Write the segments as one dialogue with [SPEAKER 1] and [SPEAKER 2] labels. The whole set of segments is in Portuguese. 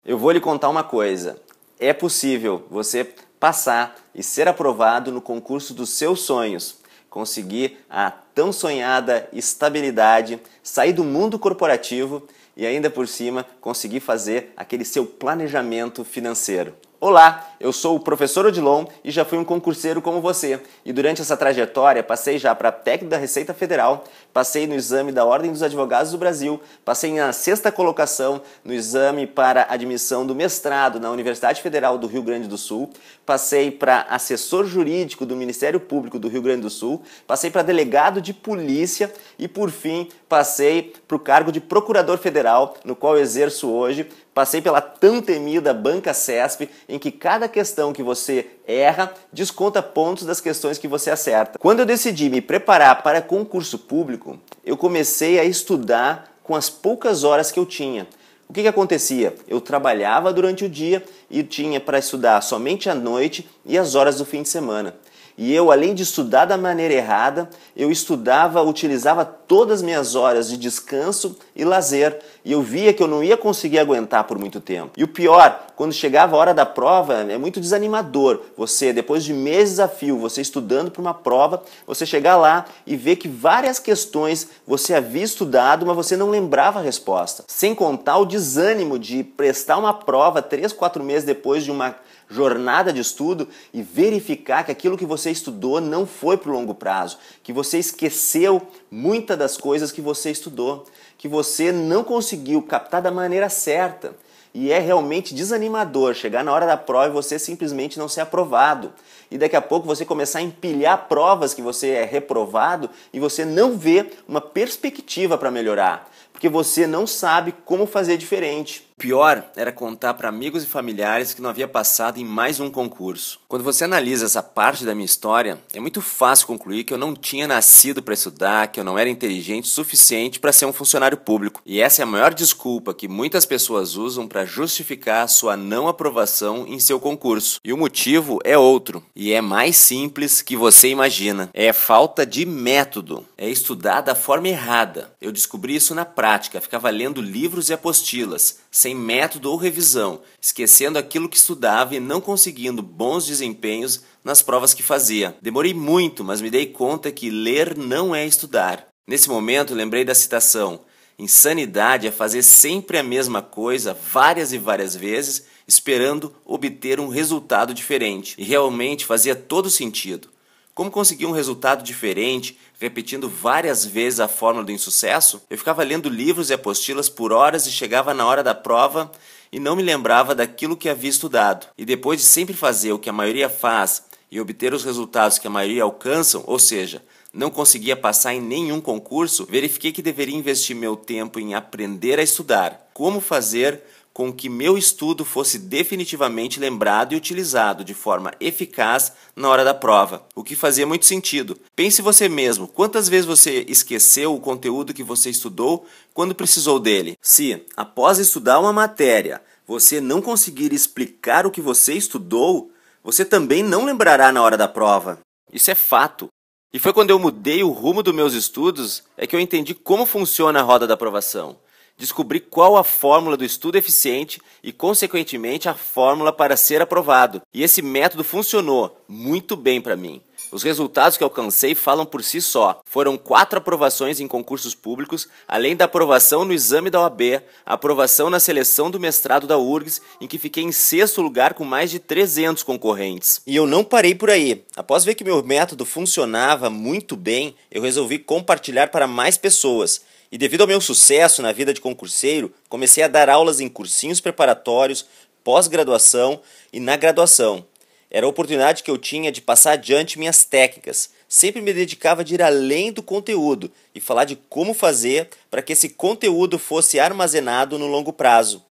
[SPEAKER 1] Eu vou lhe contar uma coisa. É possível você passar e ser aprovado no concurso dos seus sonhos, conseguir a tão sonhada estabilidade, sair do mundo corporativo e ainda por cima conseguir fazer aquele seu planejamento financeiro. Olá, eu sou o professor Odilon e já fui um concurseiro como você. E durante essa trajetória passei já para técnico da Receita Federal, passei no exame da Ordem dos Advogados do Brasil, passei na 6ª colocação no exame para admissão do mestrado na Universidade Federal do Rio Grande do Sul, passei para assessor jurídico do Ministério Público do Rio Grande do Sul, passei para delegado de polícia e por fim passei para o cargo de procurador federal, no qual eu exerço hoje. Passei pela tão temida Banca CESP, em que cada questão que você erra desconta pontos das questões que você acerta. Quando eu decidi me preparar para concurso público, eu comecei a estudar com as poucas horas que eu tinha. O que acontecia? Eu trabalhava durante o dia e tinha para estudar somente à noite e às horas do fim de semana. E eu, além de estudar da maneira errada, eu utilizava todas as minhas horas de descanso e lazer. E eu via que eu não ia conseguir aguentar por muito tempo. E o pior, quando chegava a hora da prova, é muito desanimador. Você, depois de meses a fio, você estudando para uma prova, você chegar lá e ver que várias questões você havia estudado, mas você não lembrava a resposta. Sem contar o desânimo de prestar uma prova 3, 4 meses depois de uma jornada de estudo e verificar que aquilo que você estudou não foi para o longo prazo, que você esqueceu muitas das coisas que você estudou, que você não conseguiu captar da maneira certa. E é realmente desanimador chegar na hora da prova e você simplesmente não ser aprovado. E daqui a pouco você começar a empilhar provas que você é reprovado e você não vê uma perspectiva para melhorar, porque você não sabe como fazer diferente. O pior era contar para amigos e familiares que não havia passado em mais um concurso. Quando você analisa essa parte da minha história, é muito fácil concluir que eu não tinha nascido para estudar, que eu não era inteligente o suficiente para ser um funcionário público. E essa é a maior desculpa que muitas pessoas usam para justificar a sua não aprovação em seu concurso. E o motivo é outro, e é mais simples que você imagina. É falta de método, é estudar da forma errada. Eu descobri isso na prática, ficava lendo livros e apostilas, sem método ou revisão, esquecendo aquilo que estudava e não conseguindo bons desempenhos nas provas que fazia. Demorei muito, mas me dei conta que ler não é estudar. Nesse momento, lembrei da citação: insanidade é fazer sempre a mesma coisa várias e várias vezes, esperando obter um resultado diferente. E realmente fazia todo sentido. Como conseguir um resultado diferente, repetindo várias vezes a fórmula do insucesso? Eu ficava lendo livros e apostilas por horas e chegava na hora da prova e não me lembrava daquilo que havia estudado. E depois de sempre fazer o que a maioria faz e obter os resultados que a maioria alcançam, ou seja, não conseguia passar em nenhum concurso, verifiquei que deveria investir meu tempo em aprender a estudar. Como fazer com que meu estudo fosse definitivamente lembrado e utilizado de forma eficaz na hora da prova, o que fazia muito sentido. Pense você mesmo, quantas vezes você esqueceu o conteúdo que você estudou quando precisou dele? Se, após estudar uma matéria, você não conseguir explicar o que você estudou, você também não lembrará na hora da prova. Isso é fato. E foi quando eu mudei o rumo dos meus estudos é que eu entendi como funciona a roda da aprovação. Descobri qual a fórmula do estudo eficiente e, consequentemente, a fórmula para ser aprovado. E esse método funcionou muito bem para mim. Os resultados que alcancei falam por si só. Foram 4 aprovações em concursos públicos, além da aprovação no exame da OAB, a aprovação na seleção do mestrado da URGS, em que fiquei em 6º lugar com mais de 300 concorrentes. E eu não parei por aí. Após ver que meu método funcionava muito bem, eu resolvi compartilhar para mais pessoas. E devido ao meu sucesso na vida de concurseiro, comecei a dar aulas em cursinhos preparatórios, pós-graduação e na graduação. Era a oportunidade que eu tinha de passar adiante minhas técnicas. Sempre me dedicava de ir além do conteúdo e falar de como fazer para que esse conteúdo fosse armazenado no longo prazo.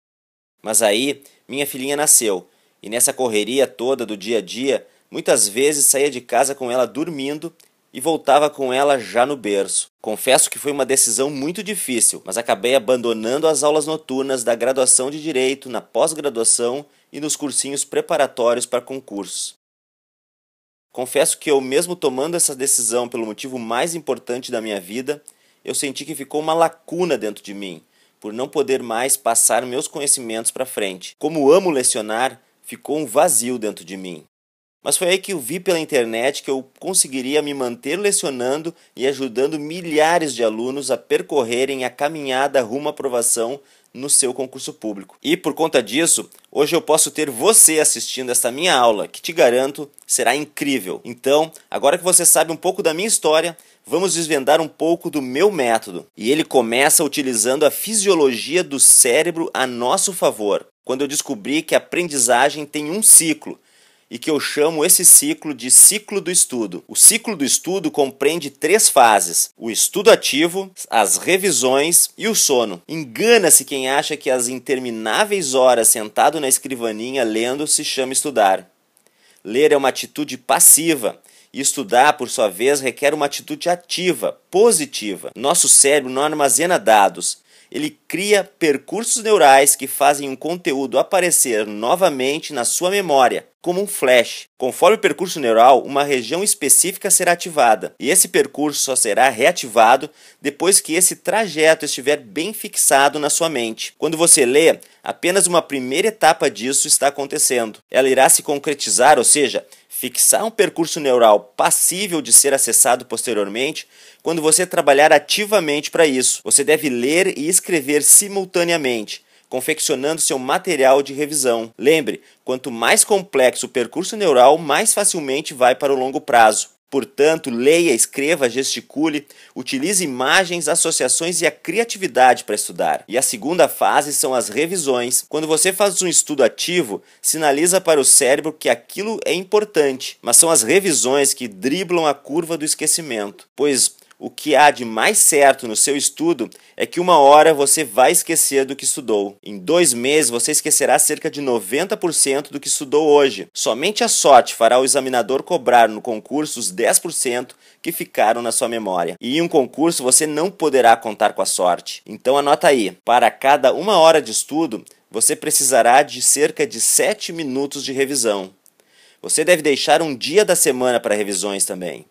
[SPEAKER 1] Mas aí, minha filhinha nasceu, e nessa correria toda do dia a dia, muitas vezes saía de casa com ela dormindo e voltava com ela já no berço. Confesso que foi uma decisão muito difícil, mas acabei abandonando as aulas noturnas da graduação de Direito, na pós-graduação e nos cursinhos preparatórios para concursos. Confesso que eu, mesmo tomando essa decisão pelo motivo mais importante da minha vida, eu senti que ficou uma lacuna dentro de mim, por não poder mais passar meus conhecimentos para frente. Como amo lecionar, ficou um vazio dentro de mim. Mas foi aí que eu vi pela internet que eu conseguiria me manter lecionando e ajudando milhares de alunos a percorrerem a caminhada rumo à aprovação no seu concurso público. E por conta disso, hoje eu posso ter você assistindo esta minha aula, que te garanto será incrível. Então, agora que você sabe um pouco da minha história, vamos desvendar um pouco do meu método. E ele começa utilizando a fisiologia do cérebro a nosso favor, quando eu descobri que a aprendizagem tem um ciclo, e que eu chamo esse ciclo de ciclo do estudo. O ciclo do estudo compreende 3 fases: o estudo ativo, as revisões e o sono. Engana-se quem acha que as intermináveis horas sentado na escrivaninha lendo se chama estudar. Ler é uma atitude passiva, e estudar, por sua vez, requer uma atitude ativa, positiva. Nosso cérebro não armazena dados. Ele cria percursos neurais que fazem um conteúdo aparecer novamente na sua memória, como um flash. Conforme o percurso neural, uma região específica será ativada, e esse percurso só será reativado depois que esse trajeto estiver bem fixado na sua mente. Quando você lê, apenas uma primeira etapa disso está acontecendo. Ela irá se concretizar, ou seja, fixar um percurso neural passível de ser acessado posteriormente, quando você trabalhar ativamente para isso. Você deve ler e escrever simultaneamente, confeccionando seu material de revisão. Lembre, quanto mais complexo o percurso neural, mais facilmente vai para o longo prazo. Portanto, leia, escreva, gesticule, utilize imagens, associações e a criatividade para estudar. E a segunda fase são as revisões. Quando você faz um estudo ativo, sinaliza para o cérebro que aquilo é importante, mas são as revisões que driblam a curva do esquecimento, pois o que há de mais certo no seu estudo é que uma hora você vai esquecer do que estudou. Em 2 meses você esquecerá cerca de 90% do que estudou hoje. Somente a sorte fará o examinador cobrar no concurso os 10% que ficaram na sua memória. E em um concurso você não poderá contar com a sorte. Então anota aí, para cada 1 hora de estudo, você precisará de cerca de 7 minutos de revisão. Você deve deixar um dia da semana para revisões também.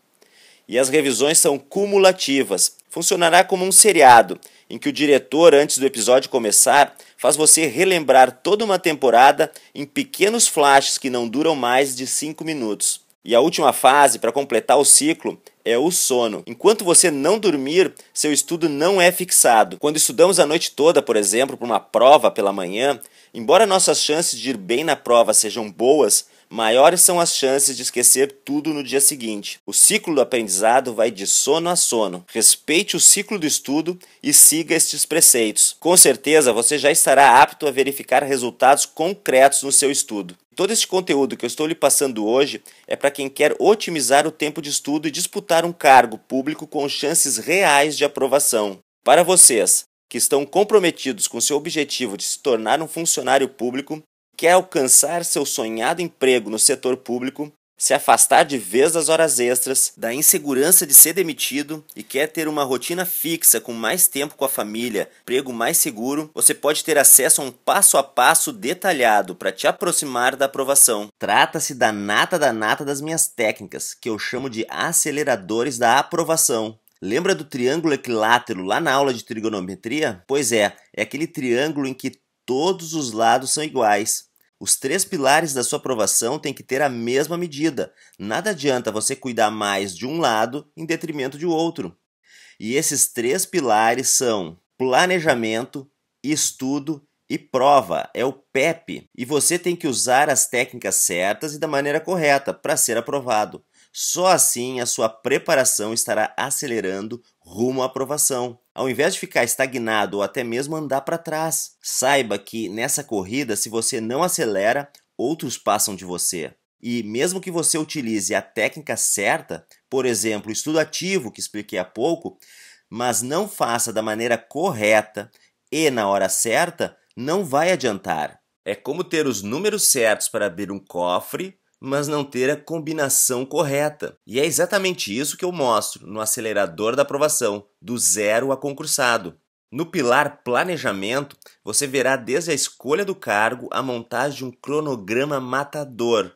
[SPEAKER 1] E as revisões são cumulativas. Funcionará como um seriado, em que o diretor, antes do episódio começar, faz você relembrar toda uma temporada em pequenos flashes que não duram mais de 5 minutos. E a última fase, para completar o ciclo, é o sono. Enquanto você não dormir, seu estudo não é fixado. Quando estudamos a noite toda, por exemplo, para uma prova pela manhã, embora nossas chances de ir bem na prova sejam boas, maiores são as chances de esquecer tudo no dia seguinte. O ciclo do aprendizado vai de sono a sono. Respeite o ciclo do estudo e siga estes preceitos. Com certeza você já estará apto a verificar resultados concretos no seu estudo. Todo este conteúdo que eu estou lhe passando hoje é para quem quer otimizar o tempo de estudo e disputar um cargo público com chances reais de aprovação. Para vocês que estão comprometidos com seu objetivo de se tornar um funcionário público, quer alcançar seu sonhado emprego no setor público, se afastar de vez das horas extras, da insegurança de ser demitido e quer ter uma rotina fixa com mais tempo com a família, emprego mais seguro, você pode ter acesso a um passo a passo detalhado para te aproximar da aprovação. Trata-se da nata das minhas técnicas, que eu chamo de aceleradores da aprovação. Lembra do triângulo equilátero lá na aula de trigonometria? Pois é aquele triângulo em que todos os lados são iguais. Os 3 pilares da sua aprovação têm que ter a mesma medida. Nada adianta você cuidar mais de um lado em detrimento de outro. E esses 3 pilares são planejamento, estudo e prova. É o PEP. E você tem que usar as técnicas certas e da maneira correta para ser aprovado. Só assim a sua preparação estará acelerando rumo à aprovação, ao invés de ficar estagnado ou até mesmo andar para trás. Saiba que nessa corrida, se você não acelera, outros passam de você. E mesmo que você utilize a técnica certa, por exemplo, o estudo ativo que expliquei há pouco, mas não faça da maneira correta e na hora certa, não vai adiantar. É como ter os números certos para abrir um cofre, mas não ter a combinação correta. E é exatamente isso que eu mostro no acelerador da aprovação, do zero a concursado. No pilar planejamento, você verá desde a escolha do cargo a montagem de um cronograma matador,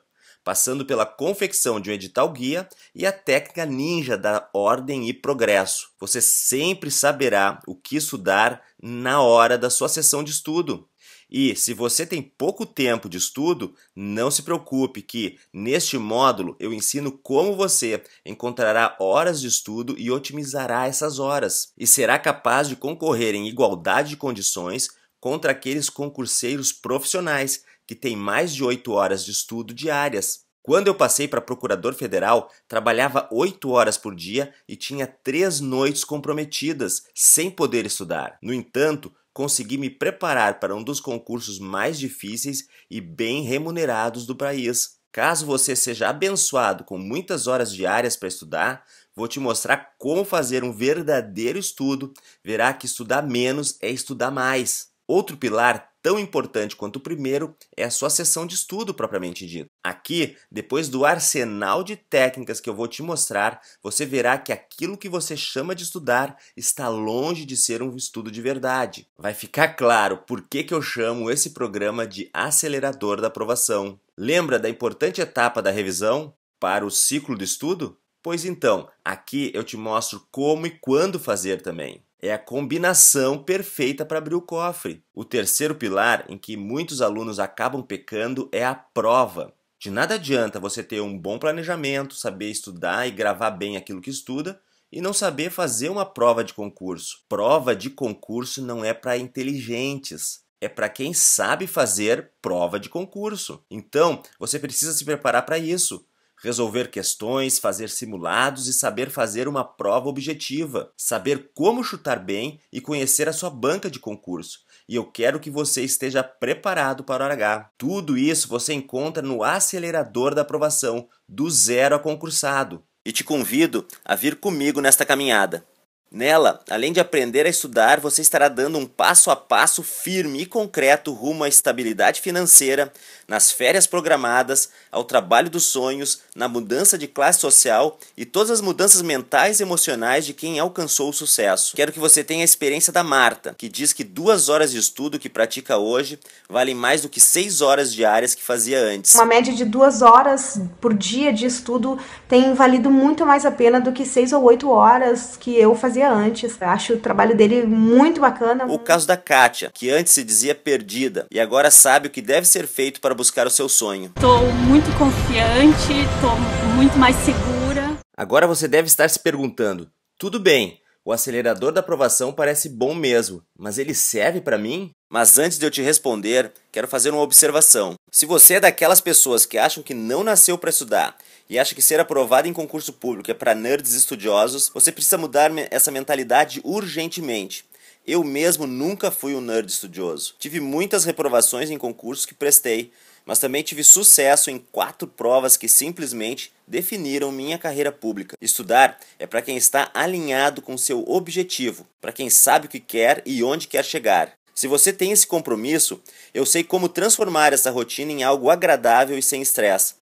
[SPEAKER 1] passando pela confecção de um edital guia e a técnica ninja da ordem e progresso. Você sempre saberá o que estudar na hora da sua sessão de estudo. E se você tem pouco tempo de estudo, não se preocupe que neste módulo eu ensino como você encontrará horas de estudo e otimizará essas horas. E será capaz de concorrer em igualdade de condições contra aqueles concurseiros profissionais que têm mais de 8 horas de estudo diárias. Quando eu passei para procurador federal, trabalhava 8 horas por dia e tinha 3 noites comprometidas, sem poder estudar. No entanto, consegui me preparar para um dos concursos mais difíceis e bem remunerados do país. Caso você seja abençoado com muitas horas diárias para estudar, vou te mostrar como fazer um verdadeiro estudo. Verá que estudar menos é estudar mais. Outro pilar tão importante quanto o primeiro é a sua sessão de estudo propriamente dita. Aqui, depois do arsenal de técnicas que eu vou te mostrar, você verá que aquilo que você chama de estudar está longe de ser um estudo de verdade. Vai ficar claro por que eu chamo esse programa de acelerador da aprovação. Lembra da importante etapa da revisão para o ciclo do estudo? Pois então, aqui eu te mostro como e quando fazer também. É a combinação perfeita para abrir o cofre. O terceiro pilar, em que muitos alunos acabam pecando, é a prova. De nada adianta você ter um bom planejamento, saber estudar e gravar bem aquilo que estuda, e não saber fazer uma prova de concurso. Prova de concurso não é para inteligentes. É para quem sabe fazer prova de concurso. Então, você precisa se preparar para isso. Resolver questões, fazer simulados e saber fazer uma prova objetiva. Saber como chutar bem e conhecer a sua banca de concurso. E eu quero que você esteja preparado para o hora H. Tudo isso você encontra no acelerador da aprovação, do zero a concursado. E te convido a vir comigo nesta caminhada. Nela, além de aprender a estudar, você estará dando um passo a passo firme e concreto rumo à estabilidade financeira, nas férias programadas, ao trabalho dos sonhos, na mudança de classe social e todas as mudanças mentais e emocionais de quem alcançou o sucesso. Quero que você tenha a experiência da Marta, que diz que 2 horas de estudo que pratica hoje valem mais do que 6 horas diárias que fazia antes.
[SPEAKER 2] Uma média de 2 horas por dia de estudo tem valido muito mais a pena do que 6 ou 8 horas que eu fazia antes. Eu acho o trabalho dele muito bacana.
[SPEAKER 1] O caso da Kátia, que antes se dizia perdida e agora sabe o que deve ser feito para buscar o seu sonho.
[SPEAKER 3] Estou muito confiante, estou muito mais segura.
[SPEAKER 1] Agora você deve estar se perguntando, tudo bem, o acelerador da aprovação parece bom mesmo, mas ele serve para mim? Mas antes de eu te responder, quero fazer uma observação. Se você é daquelas pessoas que acham que não nasceu para estudar e acha que ser aprovado em concurso público é para nerds estudiosos, você precisa mudar essa mentalidade urgentemente. Eu mesmo nunca fui um nerd estudioso. Tive muitas reprovações em concursos que prestei, mas também tive sucesso em 4 provas que simplesmente definiram minha carreira pública. Estudar é para quem está alinhado com seu objetivo, para quem sabe o que quer e onde quer chegar. Se você tem esse compromisso, eu sei como transformar essa rotina em algo agradável e sem estresse.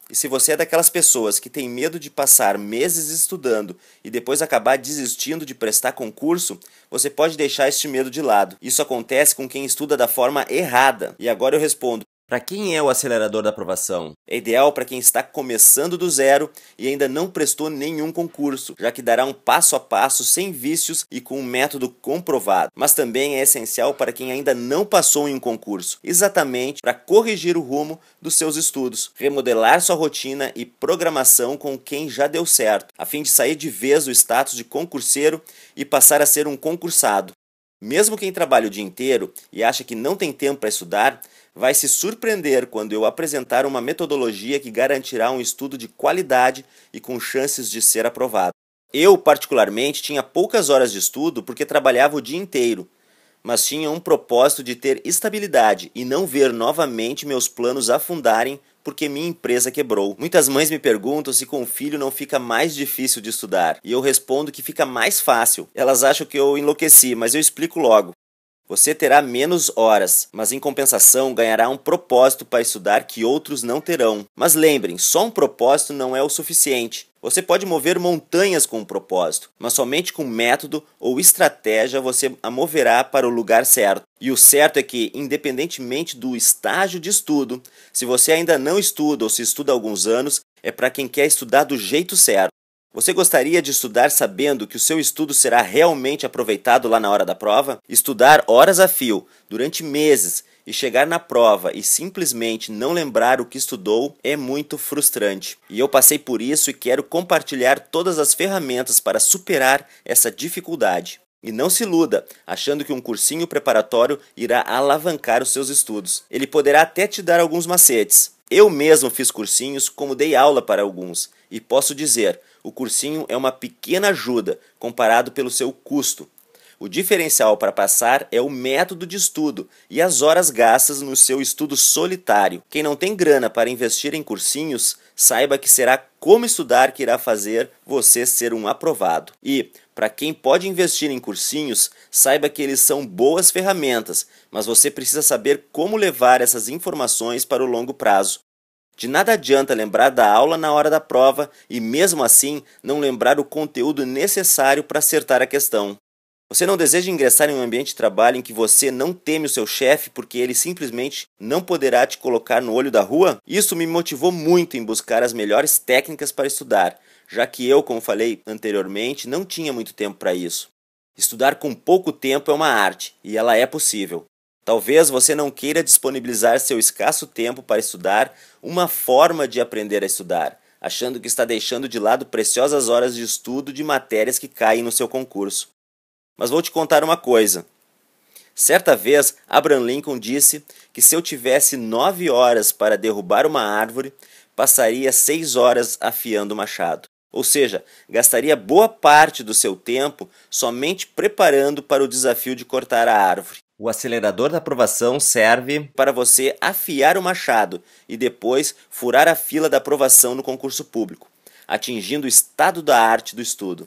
[SPEAKER 1] E se você é daquelas pessoas que tem medo de passar meses estudando e depois acabar desistindo de prestar concurso, você pode deixar este medo de lado. Isso acontece com quem estuda da forma errada. E agora eu respondo. Para quem é o acelerador da aprovação? É ideal para quem está começando do zero e ainda não prestou nenhum concurso, já que dará um passo a passo sem vícios e com um método comprovado. Mas também é essencial para quem ainda não passou em um concurso, exatamente para corrigir o rumo dos seus estudos, remodelar sua rotina e programação com quem já deu certo, a fim de sair de vez do status de concurseiro e passar a ser um concursado. Mesmo quem trabalha o dia inteiro e acha que não tem tempo para estudar, vai se surpreender quando eu apresentar uma metodologia que garantirá um estudo de qualidade e com chances de ser aprovado. Eu, particularmente, tinha poucas horas de estudo porque trabalhava o dia inteiro, mas tinha um propósito de ter estabilidade e não ver novamente meus planos afundarem porque minha empresa quebrou. Muitas mães me perguntam se com o filho não fica mais difícil de estudar, e eu respondo que fica mais fácil. Elas acham que eu enlouqueci, mas eu explico logo. Você terá menos horas, mas em compensação ganhará um propósito para estudar que outros não terão. Mas lembrem, só um propósito não é o suficiente. Você pode mover montanhas com um propósito, mas somente com método ou estratégia você a moverá para o lugar certo. E o certo é que, independentemente do estágio de estudo, se você ainda não estuda ou se estuda há alguns anos, é para quem quer estudar do jeito certo. Você gostaria de estudar sabendo que o seu estudo será realmente aproveitado lá na hora da prova? Estudar horas a fio, durante meses, e chegar na prova e simplesmente não lembrar o que estudou é muito frustrante. E eu passei por isso e quero compartilhar todas as ferramentas para superar essa dificuldade. E não se iluda, achando que um cursinho preparatório irá alavancar os seus estudos. Ele poderá até te dar alguns macetes. Eu mesmo fiz cursinhos, como dei aula para alguns, e posso dizer, o cursinho é uma pequena ajuda comparado pelo seu custo. O diferencial para passar é o método de estudo e as horas gastas no seu estudo solitário. Quem não tem grana para investir em cursinhos, saiba que será como estudar que irá fazer você ser um aprovado. E, para quem pode investir em cursinhos, saiba que eles são boas ferramentas, mas você precisa saber como levar essas informações para o longo prazo. De nada adianta lembrar da aula na hora da prova e, mesmo assim, não lembrar o conteúdo necessário para acertar a questão. Você não deseja ingressar em um ambiente de trabalho em que você não teme o seu chefe porque ele simplesmente não poderá te colocar no olho da rua? Isso me motivou muito em buscar as melhores técnicas para estudar, já que eu, como falei anteriormente, não tinha muito tempo para isso. Estudar com pouco tempo é uma arte, e ela é possível. Talvez você não queira disponibilizar seu escasso tempo para estudar uma forma de aprender a estudar, achando que está deixando de lado preciosas horas de estudo de matérias que caem no seu concurso. Mas vou te contar uma coisa. Certa vez, Abraham Lincoln disse que se eu tivesse 9 horas para derrubar uma árvore, passaria 6 horas afiando o machado. Ou seja, gastaria boa parte do seu tempo somente preparando para o desafio de cortar a árvore. O acelerador da aprovação serve para você afiar o machado e depois furar a fila da aprovação no concurso público, atingindo o estado da arte do estudo.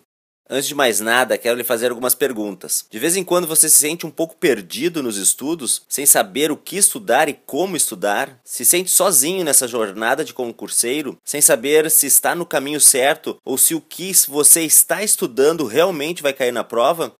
[SPEAKER 1] Antes de mais nada, quero lhe fazer algumas perguntas. De vez em quando você se sente um pouco perdido nos estudos, sem saber o que estudar e como estudar? Se sente sozinho nessa jornada de concurseiro, sem saber se está no caminho certo ou se o que você está estudando realmente vai cair na prova?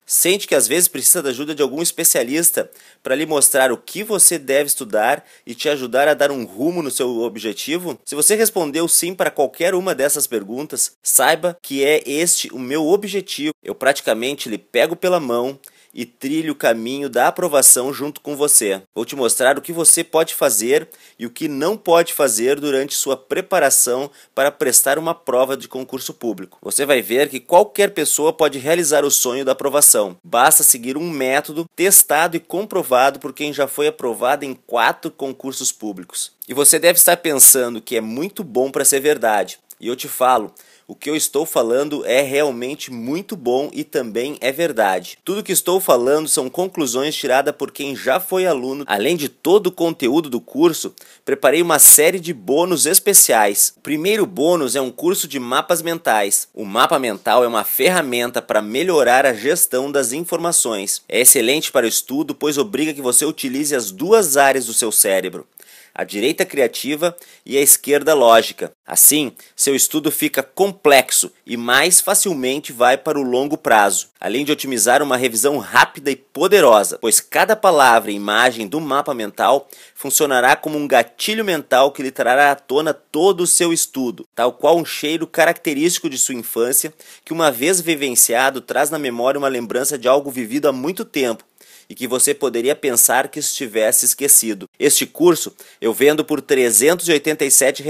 [SPEAKER 1] Sente que às vezes precisa da ajuda de algum especialista para lhe mostrar o que você deve estudar e te ajudar a dar um rumo no seu objetivo? Se você respondeu sim para qualquer uma dessas perguntas, saiba que é este o meu objetivo. Eu praticamente lhe pego pela mão e trilho o caminho da aprovação junto com você. Vou te mostrar o que você pode fazer e o que não pode fazer durante sua preparação para prestar uma prova de concurso público. Você vai ver que qualquer pessoa pode realizar o sonho da aprovação. Basta seguir um método testado e comprovado por quem já foi aprovado em 4 concursos públicos. E você deve estar pensando que é muito bom para ser verdade. E eu te falo, o que eu estou falando é realmente muito bom e também é verdade. Tudo que estou falando são conclusões tiradas por quem já foi aluno. Além de todo o conteúdo do curso, preparei uma série de bônus especiais. O primeiro bônus é um curso de mapas mentais. O mapa mental é uma ferramenta para melhorar a gestão das informações. É excelente para o estudo, pois obriga que você utilize as 2 áreas do seu cérebro, a direita criativa e a esquerda lógica. Assim, seu estudo fica complexo e mais facilmente vai para o longo prazo, além de otimizar uma revisão rápida e poderosa, pois cada palavra e imagem do mapa mental funcionará como um gatilho mental que lhe trará à tona todo o seu estudo, tal qual um cheiro característico de sua infância que, uma vez vivenciado, traz na memória uma lembrança de algo vivido há muito tempo e que você poderia pensar que estivesse esquecido. Este curso eu vendo por R$ 387.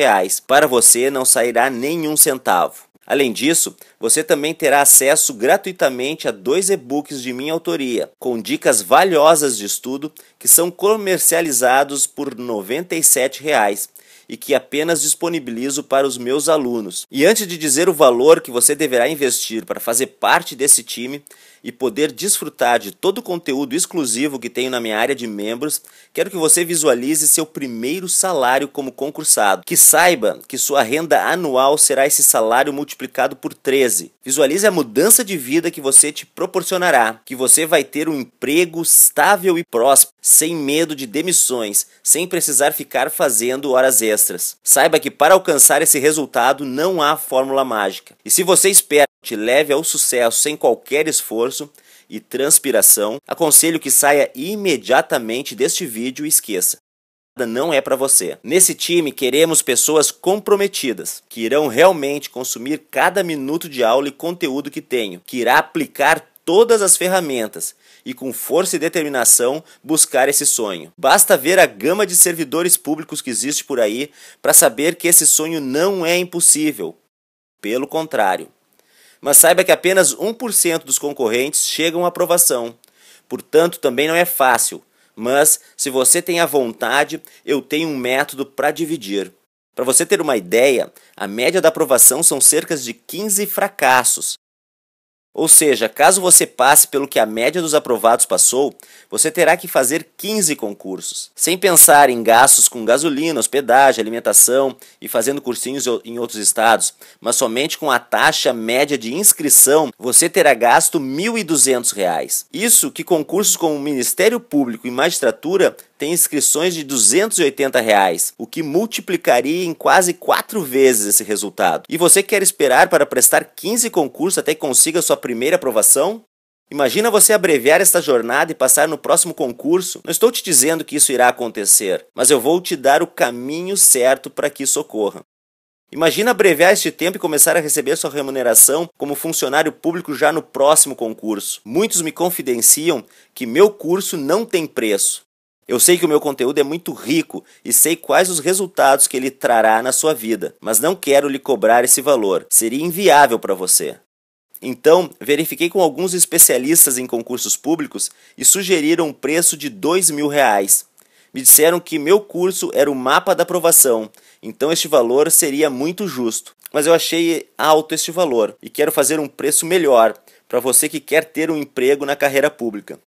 [SPEAKER 1] Para você não sairá nenhum centavo. Além disso, você também terá acesso gratuitamente a 2 e-books de minha autoria, com dicas valiosas de estudo que são comercializados por R$ 97 e que apenas disponibilizo para os meus alunos. E antes de dizer o valor que você deverá investir para fazer parte desse time, e poder desfrutar de todo o conteúdo exclusivo que tenho na minha área de membros, quero que você visualize seu primeiro salário como concursado. Que saiba que sua renda anual será esse salário multiplicado por 13. Visualize a mudança de vida que você te proporcionará, que você vai ter um emprego estável e próspero, sem medo de demissões, sem precisar ficar fazendo horas extras. Saiba que para alcançar esse resultado não há fórmula mágica. E se você espera que te leve ao sucesso sem qualquer esforço e transpiração, aconselho que saia imediatamente deste vídeo e esqueça. Não é para você. Nesse time queremos pessoas comprometidas, que irão realmente consumir cada minuto de aula e conteúdo que tenho, que irá aplicar todas as ferramentas e com força e determinação buscar esse sonho. Basta ver a gama de servidores públicos que existe por aí para saber que esse sonho não é impossível. Pelo contrário. Mas saiba que apenas 1% dos concorrentes chegam à aprovação. Portanto, também não é fácil. Mas, se você tem a vontade, eu tenho um método para dividir. Para você ter uma ideia, a média da aprovação são cerca de 15 fracassos. Ou seja, caso você passe pelo que a média dos aprovados passou, você terá que fazer 15 concursos. Sem pensar em gastos com gasolina, hospedagem, alimentação e fazendo cursinhos em outros estados, mas somente com a taxa média de inscrição, você terá gasto R$ 1.200. Isso que concursos como Ministério Público e Magistratura têm inscrições de R$ 280, o que multiplicaria em quase 4 vezes esse resultado. E você quer esperar para prestar 15 concursos até que consiga sua primeira aprovação? Imagina você abreviar esta jornada e passar no próximo concurso. Não estou te dizendo que isso irá acontecer, mas eu vou te dar o caminho certo para que isso ocorra. Imagina abreviar este tempo e começar a receber sua remuneração como funcionário público já no próximo concurso. Muitos me confidenciam que meu curso não tem preço. Eu sei que o meu conteúdo é muito rico e sei quais os resultados que ele trará na sua vida, mas não quero lhe cobrar esse valor. Seria inviável para você. Então, verifiquei com alguns especialistas em concursos públicos e sugeriram um preço de R$ 2.000. Me disseram que meu curso era o mapa da aprovação, então este valor seria muito justo. Mas eu achei alto este valor e quero fazer um preço melhor para você que quer ter um emprego na carreira pública.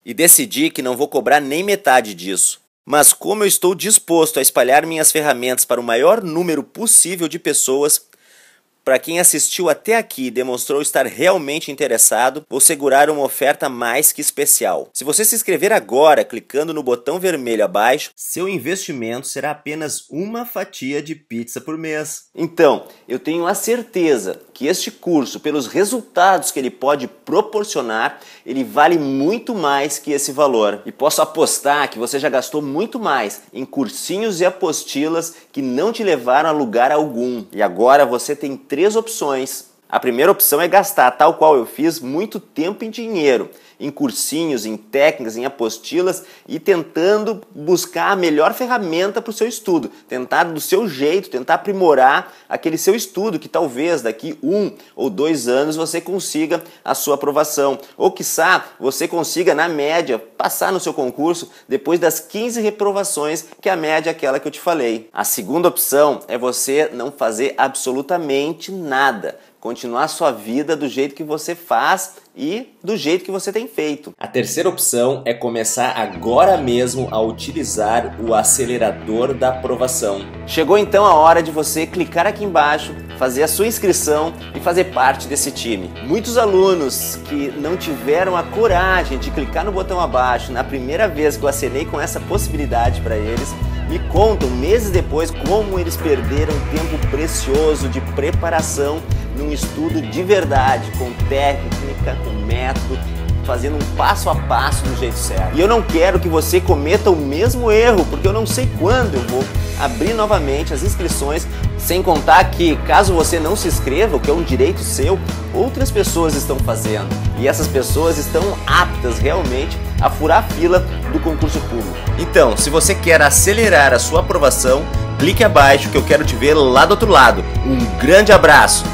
[SPEAKER 1] E decidi que não vou cobrar nem metade disso. Mas como eu estou disposto a espalhar minhas ferramentas para o maior número possível de pessoas, para quem assistiu até aqui e demonstrou estar realmente interessado, vou segurar uma oferta mais que especial. Se você se inscrever agora, clicando no botão vermelho abaixo, seu investimento será apenas uma fatia de pizza por mês. Então, eu tenho a certeza que este curso, pelos resultados que ele pode proporcionar, ele vale muito mais que esse valor. E posso apostar que você já gastou muito mais em cursinhos e apostilas que não te levaram a lugar algum. E agora você tem 3 opções. A primeira opção é gastar, tal qual eu fiz, muito tempo em dinheiro, em cursinhos, em técnicas, em apostilas e tentando buscar a melhor ferramenta para o seu estudo. Tentar do seu jeito, tentar aprimorar aquele seu estudo que talvez daqui 1 ou 2 anos você consiga a sua aprovação. Ou quiçá você consiga, na média, passar no seu concurso depois das 15 reprovações, que a média é aquela que eu te falei. A segunda opção é você não fazer absolutamente nada. Continuar sua vida do jeito que você faz e do jeito que você tem feito. A terceira opção é começar agora mesmo a utilizar o acelerador da aprovação. Chegou então a hora de você clicar aqui embaixo, fazer a sua inscrição e fazer parte desse time. Muitos alunos que não tiveram a coragem de clicar no botão abaixo na primeira vez que eu acenei com essa possibilidade para eles, me contam meses depois como eles perderam tempo precioso de preparação num estudo de verdade, com técnica, com método, fazendo um passo a passo do jeito certo. E eu não quero que você cometa o mesmo erro, porque eu não sei quando eu vou abrir novamente as inscrições, sem contar que, caso você não se inscreva, o que é um direito seu, outras pessoas estão fazendo. E essas pessoas estão aptas realmente a furar a fila do concurso público. Então, se você quer acelerar a sua aprovação, clique abaixo que eu quero te ver lá do outro lado. Um grande abraço!